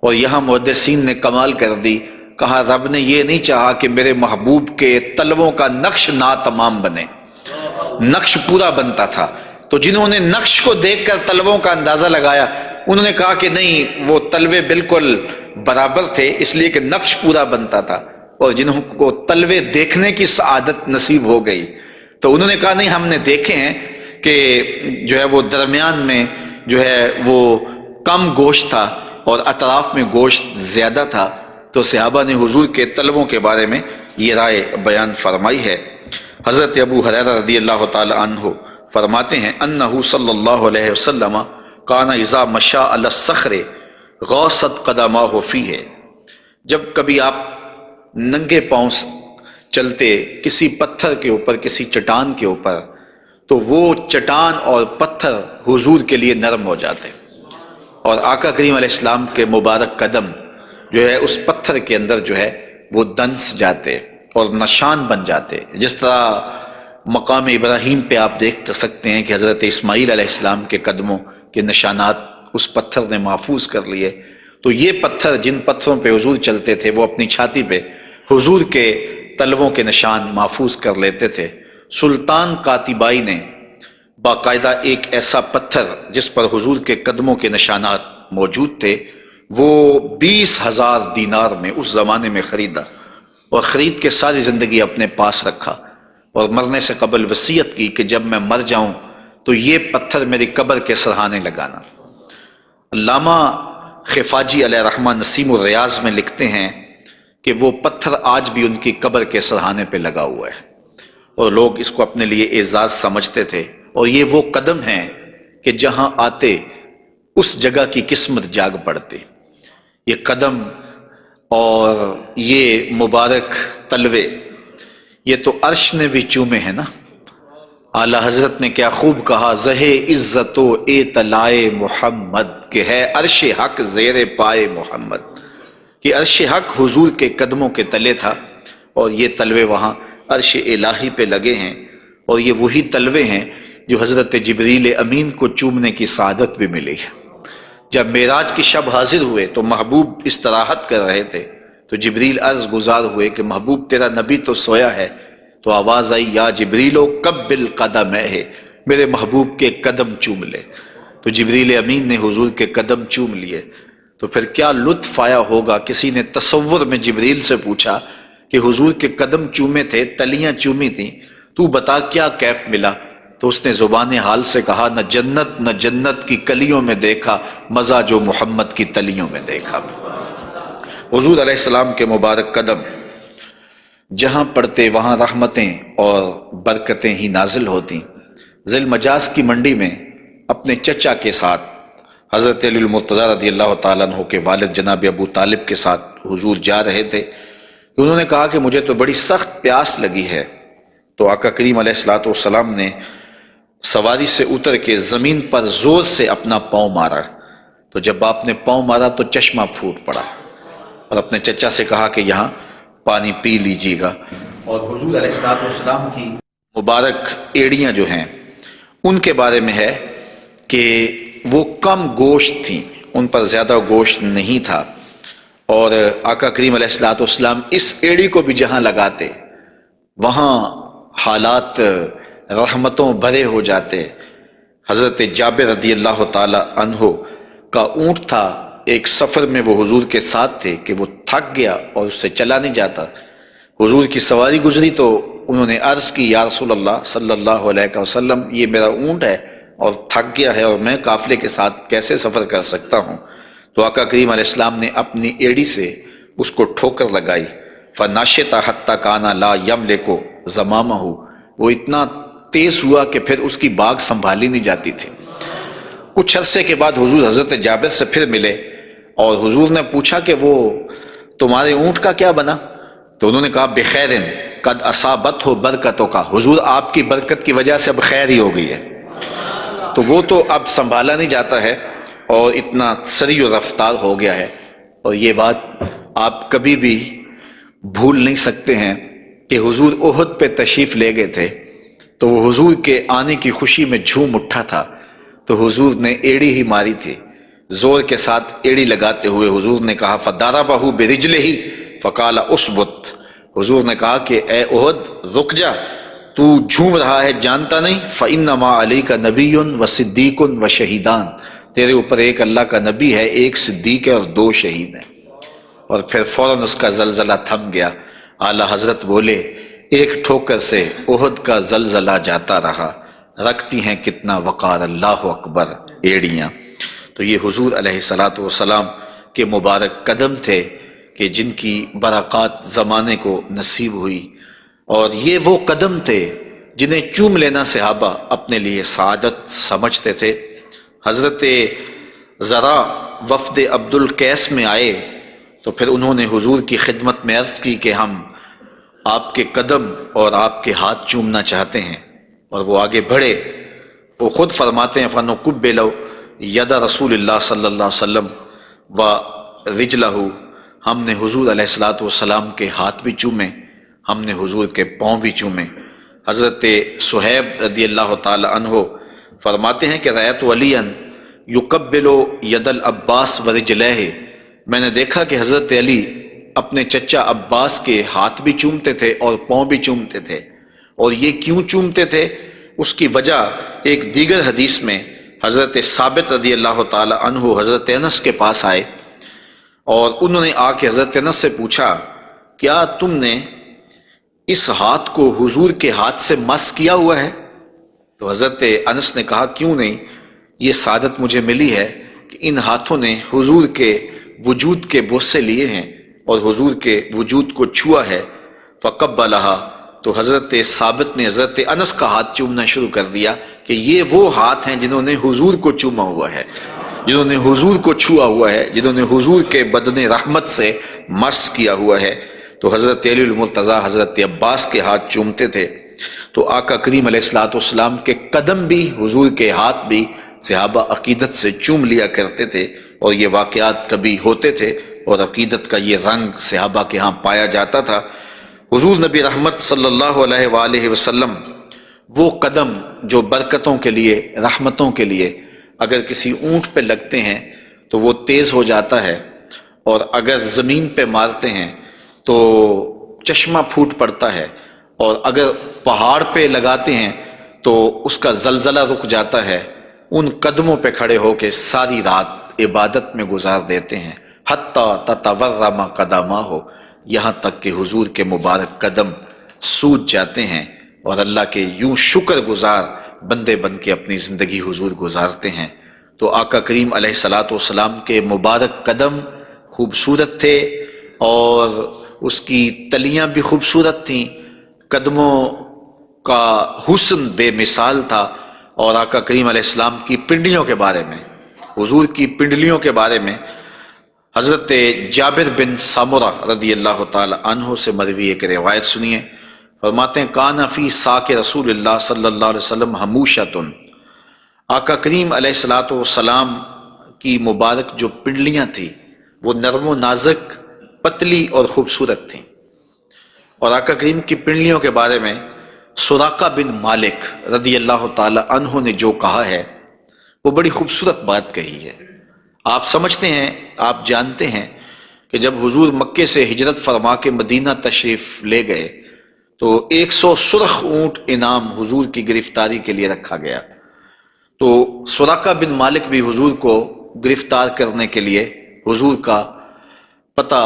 اور یہاں محدثین نے کمال کر دی، کہا رب نے یہ نہیں چاہا کہ میرے محبوب کے تلووں کا نقش ناتمام بنے، نقش پورا بنتا تھا۔ تو جنہوں نے نقش کو دیکھ کر تلووں کا اندازہ لگایا انہوں نے کہا کہ نہیں، وہ تلوے بالکل برابر تھے اس لیے کہ نقش پورا بنتا تھا، اور جنہوں کو تلوے دیکھنے کی سعادت نصیب ہو گئی تو انہوں نے کہا نہیں، ہم نے دیکھے ہیں کہ جو ہے وہ درمیان میں جو ہے وہ کم گوشت تھا اور اطراف میں گوشت زیادہ تھا۔ تو صحابہ نے حضور کے تلووں کے بارے میں یہ رائے بیان فرمائی ہے۔ حضرت ابو ہریرہ رضی اللہ تعالی عنہ فرماتے ہیں انہ صلی اللہ علیہ وسلم کان اذا مشى علی الصخر غاصت قدماہ فیہ، جب کبھی آپ ننگے پاؤں چلتے کسی پتھر کے اوپر، کسی چٹان کے اوپر، تو وہ چٹان اور پتھر حضور کے لیے نرم ہو جاتے، اور آقا کریم علیہ السلام کے مبارک قدم جو ہے اس پتھر کے اندر جو ہے وہ دنس جاتے اور نشان بن جاتے۔ جس طرح مقام ابراہیم پہ آپ دیکھ سکتے ہیں کہ حضرت اسماعیل علیہ السلام کے قدموں کے نشانات اس پتھر نے محفوظ کر لیے، تو یہ پتھر جن پتھروں پہ حضور چلتے تھے وہ اپنی چھاتی پہ حضور کے تلووں کے نشان محفوظ کر لیتے تھے۔ سلطان قاتبائی نے باقاعدہ ایک ایسا پتھر جس پر حضور کے قدموں کے نشانات موجود تھے وہ 20,000 دینار میں اس زمانے میں خریدا، اور خرید کے ساری زندگی اپنے پاس رکھا، اور مرنے سے قبل وصیت کی کہ جب میں مر جاؤں تو یہ پتھر میری قبر کے سرہانے لگانا۔ علامہ خفاجی علیہ رحمہ نسیم الریاض میں لکھتے ہیں کہ وہ پتھر آج بھی ان کی قبر کے سرہانے پہ لگا ہوا ہے، اور لوگ اس کو اپنے لیے اعزاز سمجھتے تھے، اور یہ وہ قدم ہیں کہ جہاں آتے اس جگہ کی قسمت جاگ پڑتی۔ یہ قدم اور یہ مبارک تلوے یہ تو عرش نے بھی چومے ہیں نا۔ اعلیٰ حضرت نے کیا خوب کہا، زہ عزت و اطلاع محمد، کہ ہے عرش حق زیر پائے محمد، کہ عرش حق حضور کے قدموں کے تلے تھا، اور یہ تلوے وہاں عرش الہی پہ لگے ہیں، اور یہ وہی تلوے ہیں جو حضرت جبریل امین کو چومنے کی سعادت بھی ملی ہے۔ جب معراج کی شب حاضر ہوئے تو محبوب استراحت کر رہے تھے، تو جبریل عرض گزار ہوئے کہ محبوب تیرا نبی تو سویا ہے، تو آواز آئی یا جبریلو قبل قدمہ ہے، میرے محبوب کے قدم چوم لے۔ تو جبریل امین نے حضور کے قدم چوم لیے، تو پھر کیا لطف آیا ہوگا۔ کسی نے تصور میں جبریل سے پوچھا کہ حضور کے قدم چومے تھے، تلیاں چومی تھیں، تو بتا کیا کیف ملا؟ تو اس نے زبان حال سے کہا، نہ جنت کی کلیوں میں دیکھا مزہ جو محمد کی تلیوں میں دیکھا۔ حضور علیہ السلام کے مبارک قدم جہاں پڑتے وہاں رحمتیں اور برکتیں ہی نازل ہوتی۔ ذی المجاز کی منڈی میں اپنے چچا کے ساتھ حضرت علی المرتضیٰ رضی اللہ تعالیٰ عنہ کے والد جناب ابو طالب کے ساتھ حضور جا رہے تھے۔ انہوں نے کہا کہ مجھے تو بڑی سخت پیاس لگی ہے، تو آقا کریم علیہ الصلوۃ والسلام نے سواری سے اتر کے زمین پر زور سے اپنا پاؤں مارا، تو جب آپ نے پاؤں مارا تو چشمہ پھوٹ پڑا، اور اپنے چچا سے کہا کہ یہاں پانی پی لیجیے گا۔ اور حضور علیہ الصلوۃ والسلام کی مبارک ایڑیاں جو ہیں ان کے بارے میں ہے کہ وہ کم گوشت تھیں، ان پر زیادہ گوشت نہیں تھا، اور آقا کریم علیہ الصلوۃ والسلام اس ایڑی کو بھی جہاں لگاتے وہاں حالات رحمتوں بھرے ہو جاتے۔ حضرت جابر رضی اللہ تعالی عنہ کا اونٹ تھا، ایک سفر میں وہ حضور کے ساتھ تھے کہ وہ تھک گیا اور اس سے چلا نہیں جاتا۔ حضور کی سواری گزری تو انہوں نے عرض کی، یا رسول اللہ صلی اللہ علیہ وسلم، یہ میرا اونٹ ہے اور تھک گیا ہے، اور میں قافلے کے ساتھ کیسے سفر کر سکتا ہوں؟ تو آقا کریم علیہ السلام نے اپنی ایڑی سے اس کو ٹھوکر لگائی، فناشطا حتی کانا لا یملک زمامہ، وہ اتنا تیز ہوا کہ پھر اس کی باگ سنبھالی نہیں جاتی تھی۔ کچھ عرصے کے بعد حضور حضرت جابر سے پھر ملے، اور حضور نے پوچھا کہ وہ تمہارے اونٹ کا کیا بنا؟ تو انہوں نے کہا بخیرن قد اصابت ہو برکتوں کا، حضور آپ کی برکت کی وجہ سے اب خیر ہی ہو گئی ہے۔ تو وہ تو اب سنبھالا نہیں جاتا ہے اور اتنا سری و رفتار ہو گیا ہے۔ اور یہ بات آپ کبھی بھی بھول نہیں سکتے ہیں کہ حضور احد پہ تشریف لے گئے تھے، تو وہ حضور کے آنے کی خوشی میں جھوم اٹھا تھا، تو حضور نے ایڑی ہی ماری تھی، زور کے ساتھ ایڑی لگاتے ہوئے حضور نے کہا فَضَرَبَهُ بِرِجْلِهِ فَقَالَ اُثْبُتْ، حضور نے کہا کہ اے احد رک جا، تو جھوم رہا ہے جانتا نہیں، فَإِنَّمَا عَلَيْكَ نَبِيٌّ وَصِدِّيقٌ وَشَهِيدَانِ، تیرے اوپر ایک اللہ کا نبی ہے، ایک صدیق ہے اور 2 شہید ہیں۔ اور پھر فوراً اس کا زلزلہ تھم گیا۔ اعلیٰ حضرت بولے، ایک ٹھوکر سے احد کا زلزلہ جاتا رہا، رکھتی ہیں کتنا وقار اللہ اکبر ایڑیاں۔ تو یہ حضور علیہ الصلوۃ والسلام کے مبارک قدم تھے کہ جن کی برکات زمانے کو نصیب ہوئی، اور یہ وہ قدم تھے جنہیں چوم لینا صحابہ اپنے لیے سعادت سمجھتے تھے۔ حضرت ذرا وفد عبد القیس میں آئے تو پھر انہوں نے حضور کی خدمت میں عرض کی کہ ہم آپ کے قدم اور آپ کے ہاتھ چومنا چاہتے ہیں، اور وہ آگے بڑھے۔ وہ خود فرماتے ہیں فَنُقُبِّلُ یَدَ رسول اللہ صلی اللہ علیہ وسلم وَرِجْلَهُ، ہم نے حضور علیہ الصلوۃ والسلام کے ہاتھ بھی چومے، ہم نے حضور کے پاؤں بھی چومے۔ حضرت صہیب رضی اللہ تعالی عنہ فرماتے ہیں کہ رأیت علیٰ یقبل ید العباس ورجلہ، میں نے دیکھا کہ حضرت علی اپنے چچا عباس کے ہاتھ بھی چومتے تھے اور پاؤں بھی چومتے تھے، اور یہ کیوں چومتے تھے؟ اس کی وجہ ایک دیگر حدیث میں حضرت ثابت رضی اللہ تعالی عنہ حضرت انس کے پاس آئے اور انہوں نے آ کے حضرت انس سے پوچھا کیا تم نے اس ہاتھ کو حضور کے ہاتھ سے مس کیا ہوا ہے؟ تو حضرت انس نے کہا کیوں نہیں، یہ سعادت مجھے ملی ہے کہ ان ہاتھوں نے حضور کے وجود کے بوسے لیے ہیں اور حضور کے وجود کو چھوا ہے۔ فقبلہا، تو حضرت ثابت نے حضرت انس کا ہاتھ چومنا شروع کر دیا کہ یہ وہ ہاتھ ہیں جنہوں نے حضور کو چوما ہوا ہے، جنہوں نے حضور کو چھوا ہوا ہے، جنہوں نے حضور کے بدن رحمت سے مس کیا ہوا ہے۔ تو حضرت علی المرتضیٰ حضرت عباس کے ہاتھ چومتے تھے، تو آقا کریم علیہ الصلوۃ والسلام کے قدم بھی، حضور کے ہاتھ بھی صحابہ عقیدت سے چوم لیا کرتے تھے، اور یہ واقعات کبھی ہوتے تھے اور عقیدت کا یہ رنگ صحابہ کے ہاں پایا جاتا تھا۔ حضور نبی رحمت صلی اللہ علیہ وآلہ وسلم وہ قدم جو برکتوں کے لیے، رحمتوں کے لیے اگر کسی اونٹ پہ لگتے ہیں تو وہ تیز ہو جاتا ہے، اور اگر زمین پہ مارتے ہیں تو چشمہ پھوٹ پڑتا ہے، اور اگر پہاڑ پہ لگاتے ہیں تو اس کا زلزلہ رک جاتا ہے۔ ان قدموں پہ کھڑے ہو کے ساری رات عبادت میں گزار دیتے ہیں، حتیٰ تتورم قدماہ، یہاں تک کہ حضور کے مبارک قدم سوج جاتے ہیں، اور اللہ کے یوں شکر گزار بندے بن کے اپنی زندگی حضور گزارتے ہیں۔ تو آقا کریم علیہ الصلوۃ والسلام کے مبارک قدم خوبصورت تھے، اور اس کی تلیاں بھی خوبصورت تھیں، قدموں کا حسن بے مثال تھا۔ اور آقا کریم علیہ السلام کی پنڈلیوں کے بارے میں، حضور کی پنڈلیوں کے بارے میں حضرت جابر بن سمرہ رضی اللہ تعالی عنہ سے مروی ایک روایت سنیے۔ فرماتے ہیں کان فی ساق رسول اللہ صلی اللہ علیہ وسلم حموشۃ، آقا کریم علیہ الصلوۃ والسلام کی مبارک جو پنڈلیاں تھیں وہ نرم و نازک، پتلی اور خوبصورت تھیں۔ اور آقا کریم کی پنڈلیوں کے بارے میں سراقہ بن مالک رضی اللہ تعالی عنہ نے جو کہا ہے وہ بڑی خوبصورت بات کہی ہے۔ آپ سمجھتے ہیں، آپ جانتے ہیں کہ جب حضور مکے سے ہجرت فرما کے مدینہ تشریف لے گئے تو 100 سرخ اونٹ انعام حضور کی گرفتاری کے لیے رکھا گیا۔ تو سراقہ بن مالک بھی حضور کو گرفتار کرنے کے لیے حضور کا پتہ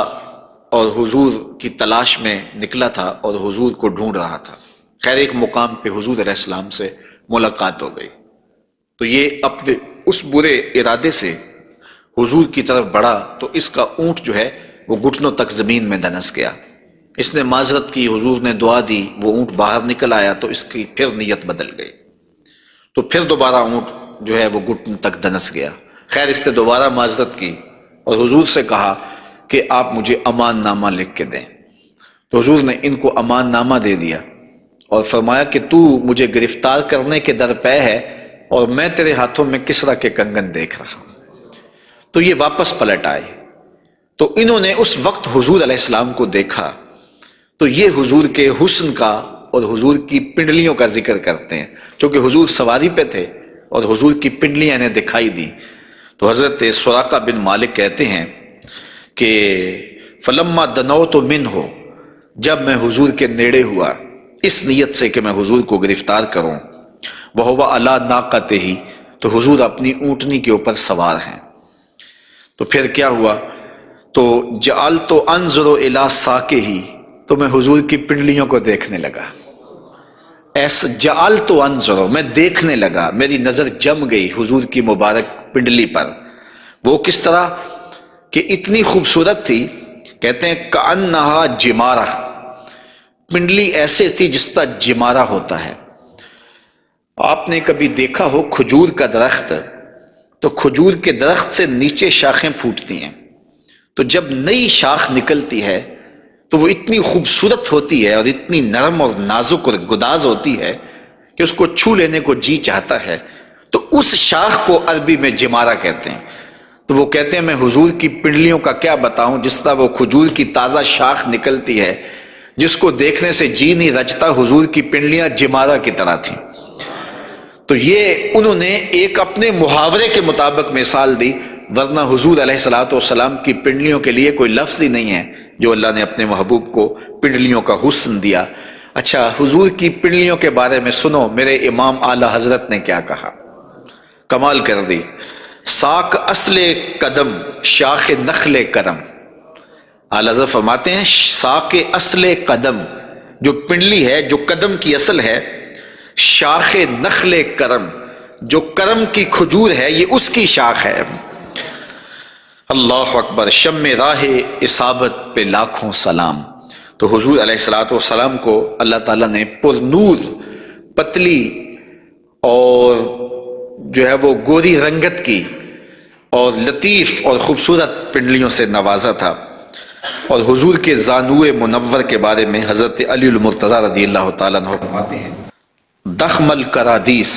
اور حضور کی تلاش میں نکلا تھا اور حضور کو ڈھونڈ رہا تھا۔ خیر ایک مقام پہ حضور علیہ السلام سے ملاقات ہو گئی، تو یہ اپنے اس برے ارادے سے حضور کی طرف بڑھا تو اس کا اونٹ جو ہے وہ گھٹنوں تک زمین میں دنس گیا۔ اس نے معذرت کی، حضور نے دعا دی، وہ اونٹ باہر نکل آیا تو اس کی پھر نیت بدل گئی، تو پھر دوبارہ اونٹ جو ہے وہ گھٹنوں تک دنس گیا۔ خیر اس نے دوبارہ معذرت کی اور حضور سے کہا کہ آپ مجھے امان نامہ لکھ کے دیں۔ تو حضور نے ان کو امان نامہ دے دیا اور فرمایا کہ تو مجھے گرفتار کرنے کے در پے ہے اور میں تیرے ہاتھوں میں کسرا کے کنگن دیکھ رہا ہوں۔ تو یہ واپس پلٹ آئے، تو انہوں نے اس وقت حضور علیہ السلام کو دیکھا، تو یہ حضور کے حسن کا اور حضور کی پنڈلیوں کا ذکر کرتے ہیں، کیونکہ حضور سواری پہ تھے اور حضور کی پنڈلیاں انہیں دکھائی دی۔ تو حضرت سراقہ بن مالک کہتے ہیں کہ فلما دنوت منہ، جب میں حضور کے نیڑے ہوا اس نیت سے کہ میں حضور کو گرفتار کروں، وہو علی ناقتہ، تو حضور اپنی اونٹنی کے اوپر سوار ہیں۔ تو پھر کیا ہوا؟ تو جعلت انظر الی ساقہ، تو میں حضور کی پنڈلیوں کو دیکھنے لگا۔ ایسا جعلت انظر، میں دیکھنے لگا، میری نظر جم گئی حضور کی مبارک پنڈلی پر۔ وہ کس طرح کہ اتنی خوبصورت تھی، کہتے ہیں کأنہا جمارہ، پنڈلی ایسے تھی جس طرح جمارہ ہوتا ہے۔ آپ نے کبھی دیکھا ہو کھجور کا درخت، تو کھجور کے درخت سے نیچے شاخیں پھوٹتی ہیں، تو جب نئی شاخ نکلتی ہے تو وہ اتنی خوبصورت ہوتی ہے اور اتنی نرم اور نازک اور گداز ہوتی ہے کہ اس کو چھو لینے کو جی چاہتا ہے۔ تو اس شاخ کو عربی میں جمارہ کہتے ہیں۔ تو وہ کہتے ہیں میں حضور کی پنڈلیوں کا کیا بتاؤں، جس طرح وہ کھجور کی تازہ شاخ نکلتی ہے جس کو دیکھنے سے جی نہیں رجتا، حضور کی پنڈلیاں جمارہ کی طرح تھیں۔ تو یہ انہوں نے ایک اپنے محاورے کے مطابق مثال دی، ورنہ حضور علیہ الصلوۃ والسلام کی پنڈلیوں کے لیے کوئی لفظ ہی نہیں ہے جو اللہ نے اپنے محبوب کو پنڈلیوں کا حسن دیا۔ اچھا، حضور کی پنڈلیوں کے بارے میں سنو میرے امام اعلی حضرت نے کیا کہا، کمال کر دی۔ ساک اصل قدم شاخ نخل کرم، اعلی حضرت فرماتے ہیں ساک اصل قدم، جو پنڈلی ہے، جو قدم کی اصل ہے، شاخ نخل کرم، جو کرم کی کھجور ہے، یہ اس کی شاخ ہے۔ اللہ اکبر، شم راہ اصابت پہ لاکھوں سلام۔ تو حضور علیہ الصلوۃ والسلام کو اللہ تعالیٰ نے پر نور، پتلی اور جو ہے وہ گوری رنگت کی اور لطیف اور خوبصورت پنڈلیوں سے نوازا تھا۔ اور حضور کے زانوئے منور کے بارے میں حضرت علی المرتضیٰ رضی اللہ تعالیٰ عنہ فرماتے ہیں دخم الکرادیس،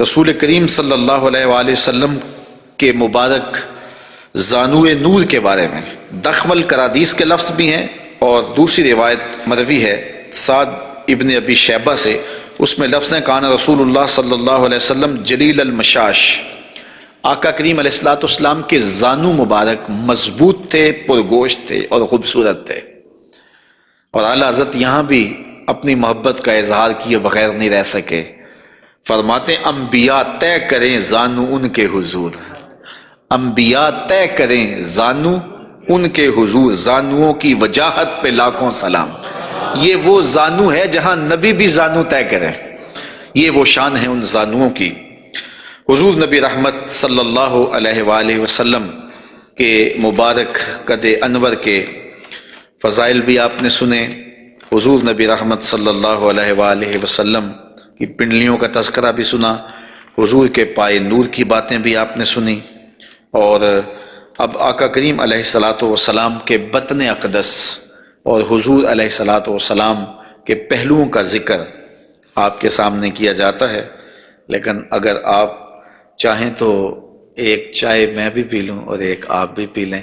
رسول کریم صلی اللہ علیہ وآلہ وسلم کے مبارک زانوئے نور کے بارے میں دخم الکرادیس کے لفظ بھی ہیں، اور دوسری روایت مروی ہے سعد ابن ابی شیبہ سے، اس میں لفظ ہیں کان رسول اللہ صلی اللہ علیہ وسلم جلیل المشاش، آقا کریم علیہ الصلوۃ والسلام کے زانو مبارک مضبوط تھے، پرگوشت تھے اور خوبصورت تھے۔ اور اعلیٰ حضرت یہاں بھی اپنی محبت کا اظہار کیے بغیر نہیں رہ سکے، فرماتے ہیں انبیاء طے کریں زانو ان کے حضور، انبیاء طے کریں زانو ان کے حضور، زانوؤں کی وجاہت پہ لاکھوں سلام۔ یہ وہ زانو ہے جہاں نبی بھی زانو طے کرے، یہ وہ شان ہے ان زانوؤں کی۔ حضور نبی رحمت صلی اللہ علیہ وآلہ وسلم کے مبارک قد انور کے فضائل بھی آپ نے سنے، حضور نبی رحمت صلی اللہ علیہ وآلہ وسلم کی پنڈلیوں کا تذکرہ بھی سنا، حضور کے پائے نور کی باتیں بھی آپ نے سنی، اور اب آقا کریم علیہ الصلوۃ والسلام کے بطن اقدس اور حضور علیہ الصلوۃ والسلام کے پہلوؤں کا ذکر آپ کے سامنے کیا جاتا ہے۔ لیکن اگر آپ چاہیں تو ایک چائے میں بھی پی لوں اور ایک آپ بھی پی لیں۔